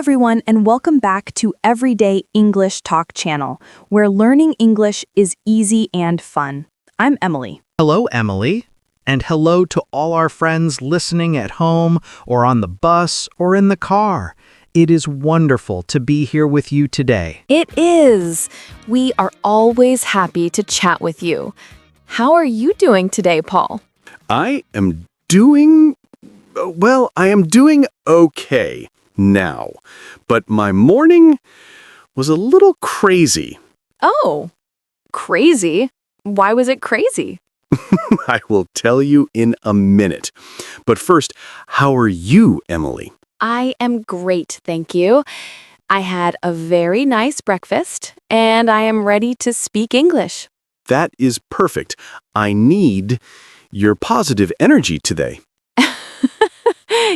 everyone, and welcome back to Everyday English Talk channel, where learning English is easy and fun. I'm Emily. Hello, Emily. And hello to all our friends listening at home or on the bus or in the car. It is wonderful to be here with you today. It is. We are always happy to chat with you. How are you doing today, Paul? I am doing okay now, but my morning was a little crazy. Oh, crazy? Why was it crazy? I will tell you in a minute. But first, how are you, Emily? I am great, thank you. I had a very nice breakfast, and I am ready to speak English. That is perfect. I need your positive energy today.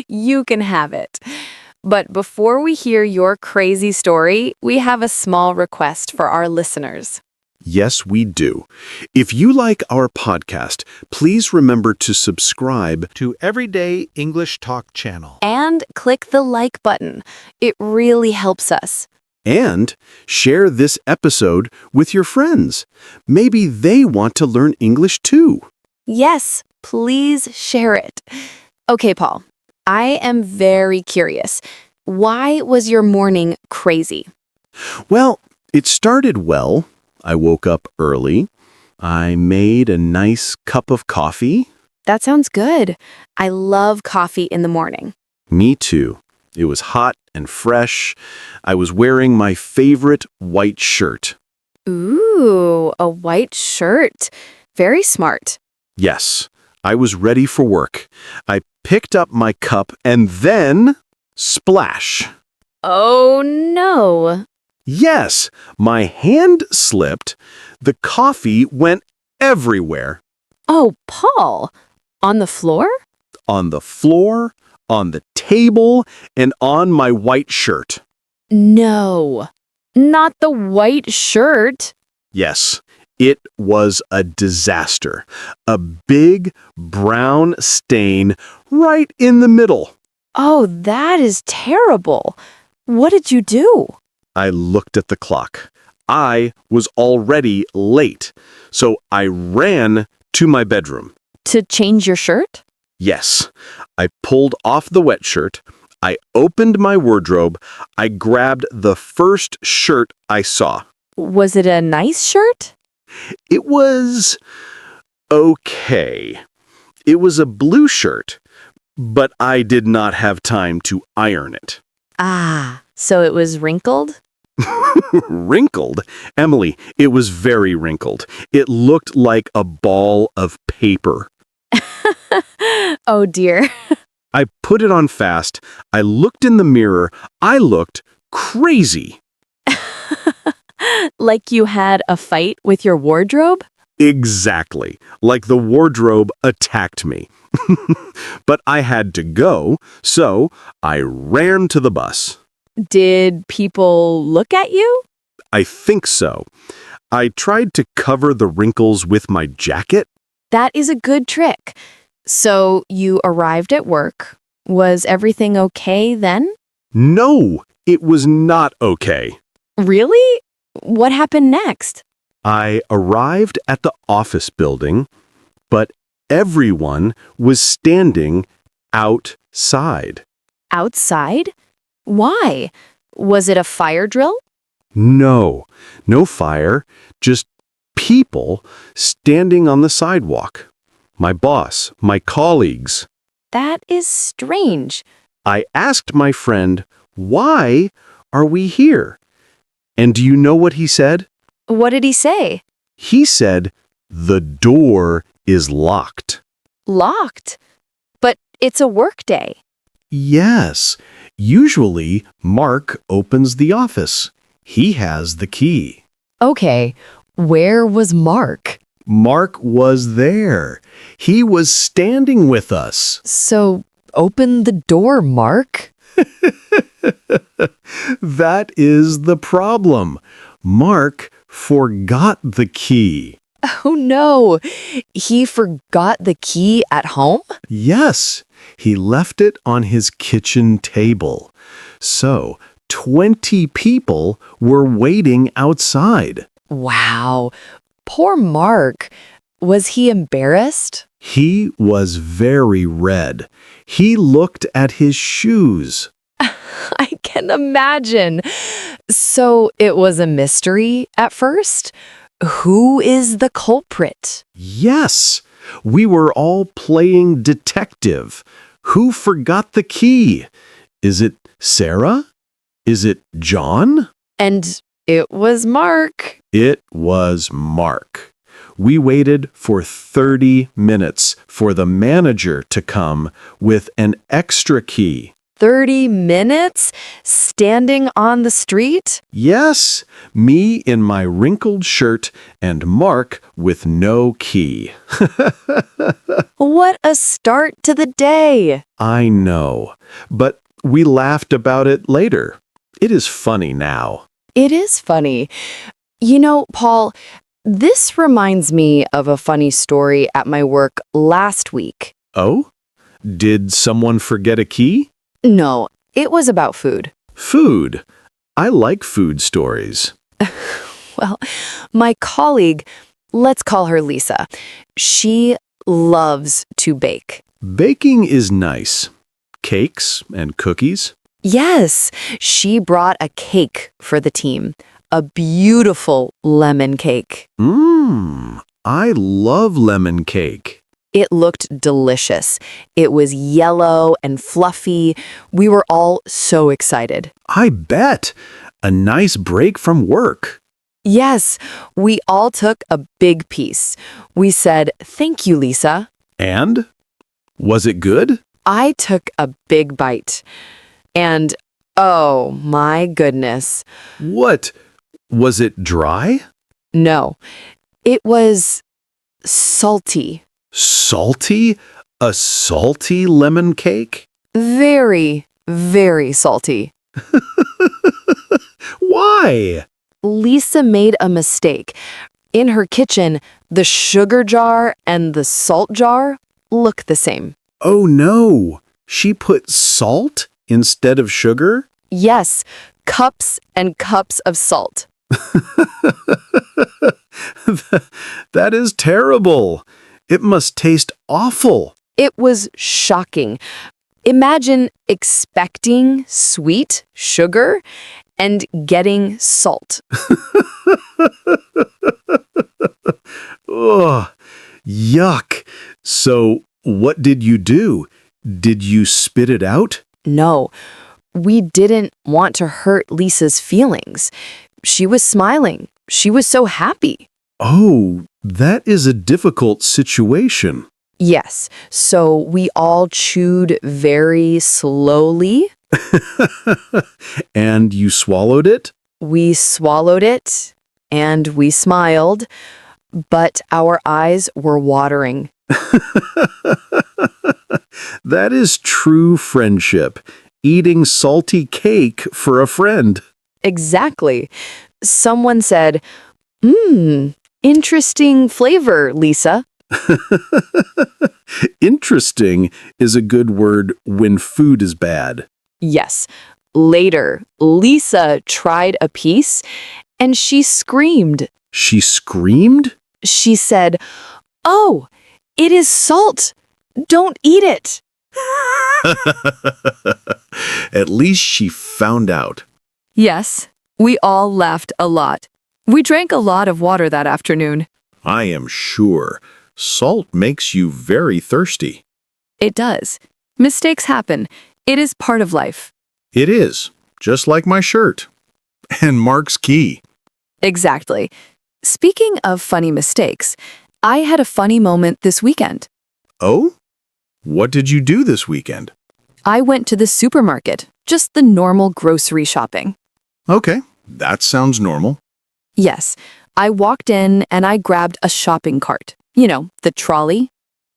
You can have it. But before we hear your crazy story, we have a small request for our listeners. Yes, we do. If you like our podcast, please remember to subscribe To Everyday English Talk channel. And click the like button. It really helps us. and share this episode with your friends. Maybe they want to learn English too. Yes, please share it. Okay, Paul, I am very curious. Why was your morning crazy? Well, it started well. I woke up early. I made a nice cup of coffee. That sounds good. I love coffee in the morning. Me too. It was hot and fresh. I was wearing my favorite white shirt. Ooh, a white shirt. Very smart. Yes, I was ready for work. I picked up my cup and then splash. Oh, no. Yes, my hand slipped. The coffee went everywhere. Oh, Paul. On the floor? On the floor, on the table, and on my white shirt. No. Not the white shirt. Yes, it was a disaster. A big brown stain right in the middle. Oh, that is terrible. What did you do? I looked at the clock. I was already late, so I ran to my bedroom. To change your shirt? Yes, I pulled off the wet shirt. I opened my wardrobe. I grabbed the first shirt I saw. Was it a nice shirt? It was okay. It was a blue shirt, but I did not have time to iron it. Ah, so it was wrinkled? Wrinkled? Emily, it was very wrinkled. It looked like a ball of paper. Oh dear. I put it on fast. I looked in the mirror. I looked crazy. Like you had a fight with your wardrobe? Exactly. Like the wardrobe attacked me. But I had to go, so I ran to the bus. Did people look at you? I think so. I tried to cover the wrinkles with my jacket. That is a good trick. So you arrived at work. Was everything okay then? No, it was not okay. Really? What happened next? I arrived at the office building, but everyone was standing outside. Outside? Why? Was it a fire drill? No fire, just people standing on the sidewalk. My boss, my colleagues. That is strange. I asked my friend, "Why are we here?" And do you know what he said? What did he say? He said, "The door is locked." Locked. But it's a work day. Yes, usually Mark opens the office. He has the key. Okay, where was Mark? Mark was there. He was standing with us. So, open the door, Mark. That is the problem. Mark forgot the key. Oh no, he forgot the key at home? Yes, he left it on his kitchen table. So, 20 people were waiting outside. Wow. Poor Mark. Was he embarrassed? He was very red. He looked at his shoes. I can imagine. So it was a mystery at first? Who is the culprit? Yes, we were all playing detective. Who forgot the key? Is it Sarah? Is it John? And it was Mark. It was Mark. We waited for 30 minutes for the manager to come with an extra key. 30 minutes? Standing on the street? Yes, me in my wrinkled shirt and Mark with no key. What a start to the day. I know, but we laughed about it later. It is funny now. It is funny. You know, Paul, this reminds me of a funny story at my work last week. Oh? Did someone forget a key? No, it was about food. Food. I like food stories. Well, my colleague, let's call her Lisa, she loves to bake. Baking is nice. Cakes and cookies. Yes, she brought a cake for the team. A beautiful lemon cake. I love lemon cake. It looked delicious. It was yellow and fluffy. We were all so excited. I bet. A nice break from work. Yes, we all took a big piece. We said, "Thank you, Lisa." And? Was it good? I took a big bite. And, oh my goodness. What? Was it dry? No, it was salty. Salty? A salty lemon cake? Very, very salty. Why? Lisa made a mistake. In her kitchen, the sugar jar and the salt jar look the same. Oh no! She put salt instead of sugar? Yes, cups and cups of salt. That is terrible. It must taste awful. It was shocking. Imagine expecting sweet sugar and getting salt. Ugh, yuck. So, what did you do? Did you spit it out? No, we didn't want to hurt Lisa's feelings. She was smiling. She was so happy. Oh, that is a difficult situation. Yes, so we all chewed very slowly. And you swallowed it? We swallowed it and we smiled, but our eyes were watering. That is true friendship. Eating salty cake for a friend. Exactly. Someone said, interesting flavor, Lisa. Interesting is a good word when food is bad. Yes. Later, Lisa tried a piece and she screamed. She screamed? She said, "Oh, it is salt. Don't eat it." At least she found out. Yes, we all laughed a lot. We drank a lot of water that afternoon. I am sure. Salt makes you very thirsty. It does. Mistakes happen. It is part of life. It is, just like my shirt. And Mark's key. Exactly. Speaking of funny mistakes, I had a funny moment this weekend. Oh? What did you do this weekend? I went to the supermarket, just the normal grocery shopping. Okay, that sounds normal. Yes, I walked in and I grabbed a shopping cart. You know, the trolley.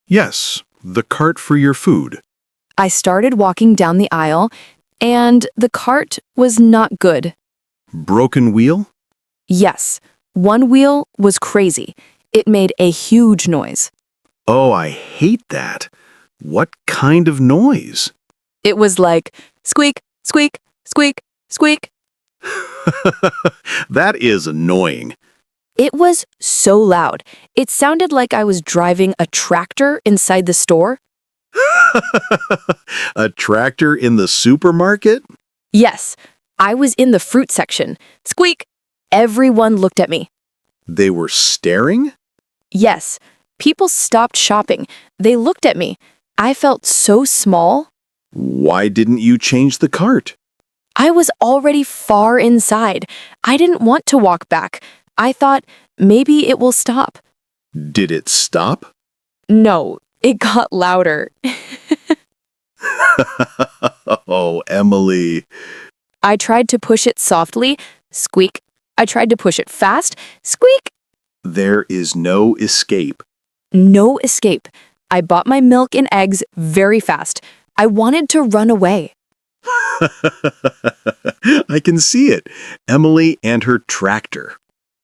Yes, the cart for your food. I started walking down the aisle, and the cart was not good. Broken wheel? Yes, one wheel was crazy. It made a huge noise. Oh, I hate that. What kind of noise? It was like squeak, squeak, squeak, Squeak. That is annoying. It was so loud. It sounded like I was driving a tractor inside the store. A tractor in the supermarket? Yes, I was in the fruit section. Squeak. Everyone looked at me. They were staring? Yes, people stopped shopping. They looked at me. I felt so small. Why didn't you change the cart? I was already far inside. I didn't want to walk back. I thought maybe it will stop. Did it stop? No, it got louder. Oh, Emily. I tried to push it softly. Squeak. I tried to push it fast. Squeak. There is no escape. No escape. I bought my milk and eggs very fast. I wanted to run away. I can see it. Emily and her tractor.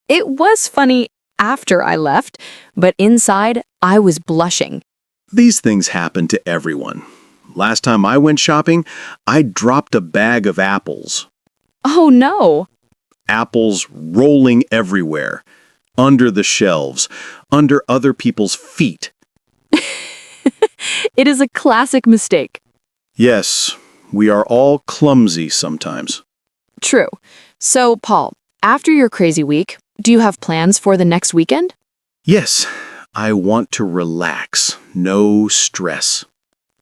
It was funny after I left, but inside I was blushing. These things happen to everyone. Last time I went shopping, I dropped a bag of apples. Oh no. Apples rolling everywhere. Under the shelves. Under other people's feet. It is a classic mistake. Yes, we are all clumsy sometimes. True. So, Paul, after your crazy week, do you have plans for the next weekend? Yes, I want to relax. No stress.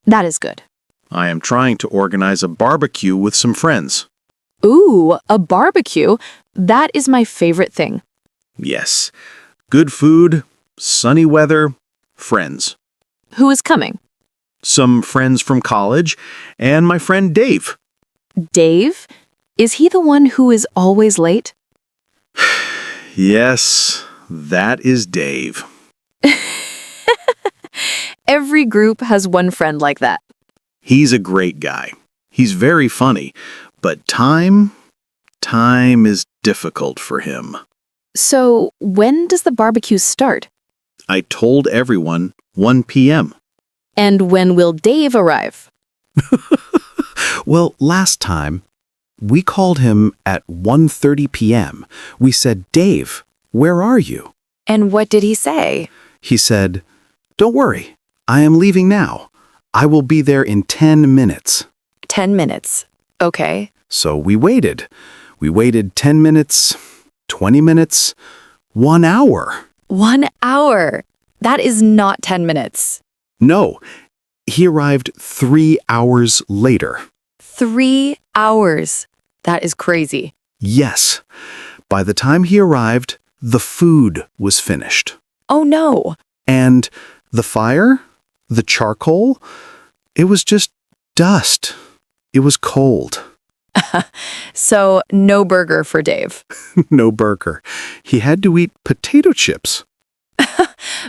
That is good. I am trying to organize a barbecue with some friends. Ooh, a barbecue. That is my favorite thing. Yes. Good food, sunny weather, friends. Who is coming? Some friends from college, and my friend Dave. Dave? Is he the one who is always late? Yes, that is Dave. Every group has one friend like that. He's a great guy. He's very funny, but time is difficult for him. So, when does the barbecue start? I told everyone 1 p.m. And when will Dave arrive? Well, last time, we called him at 1:30 p.m. We said, "Dave, where are you?" And what did he say? He said, "Don't worry, I am leaving now. I will be there in 10 minutes." 10 minutes. Okay. So we waited. We waited 10 minutes, 20 minutes, 1 hour. 1 hour. That is not 10 minutes. No, he arrived 3 hours later. 3 hours. That is crazy. Yes, by the time he arrived, the food was finished. Oh no. And the fire, the charcoal, it was just dust. It was cold. So, no burger for Dave. No burger. He had to eat potato chips.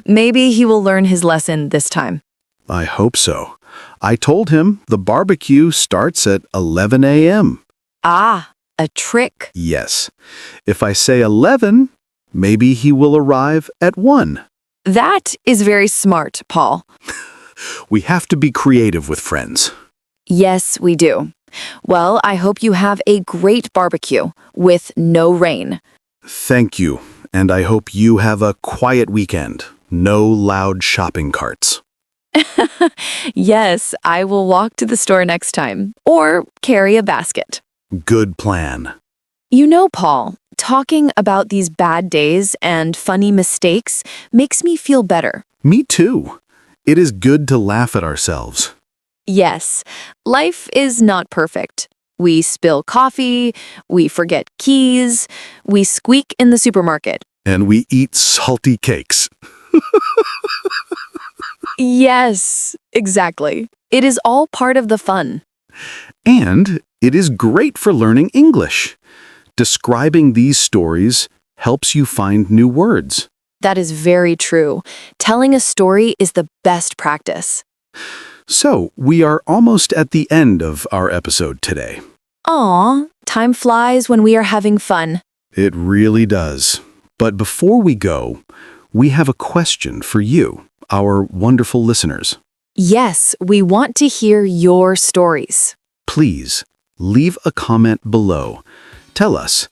Maybe he will learn his lesson this time. I hope so. I told him the barbecue starts at 11 a.m. Ah, a trick. Yes. If I say 11, maybe he will arrive at 1. That is very smart, Paul. We have to be creative with friends. Yes, we do. Well, I hope you have a great barbecue with no rain. Thank you, and I hope you have a quiet weekend. No loud shopping carts. Yes, I will walk to the store next time or carry a basket. Good plan. You know, Paul, talking about these bad days and funny mistakes makes me feel better. Me too. It is good to laugh at ourselves. Yes, life is not perfect. We spill coffee, we forget keys, we squeak in the supermarket. And we eat salty cakes. Yes, exactly. It is all part of the fun. And it is great for learning English. Describing these stories helps you find new words. That is very true. Telling a story is the best practice. So, we are almost at the end of our episode today. Aw, time flies when we are having fun. It really does. But before we go, we have a question for you, our wonderful listeners. Yes, we want to hear your stories. Please, leave a comment below. Tell us,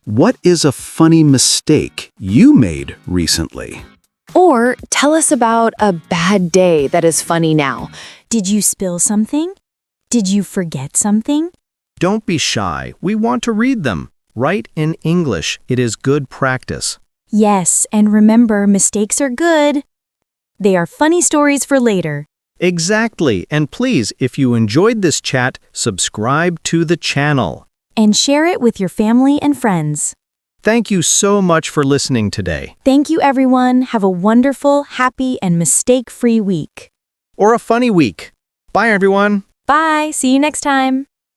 what is a funny mistake you made recently? Or tell us about a bad day that is funny now. Did you spill something? Did you forget something? Don't be shy. We want to read them. Write in English. It is good practice. Yes, and remember, mistakes are good. They are funny stories for later. Exactly. And please, if you enjoyed this chat, subscribe to the channel. And share it with your family and friends. Thank you so much for listening today. Thank you, everyone. Have a wonderful, happy, and mistake-free week. Or a funny week. Bye, everyone. Bye. See you next time.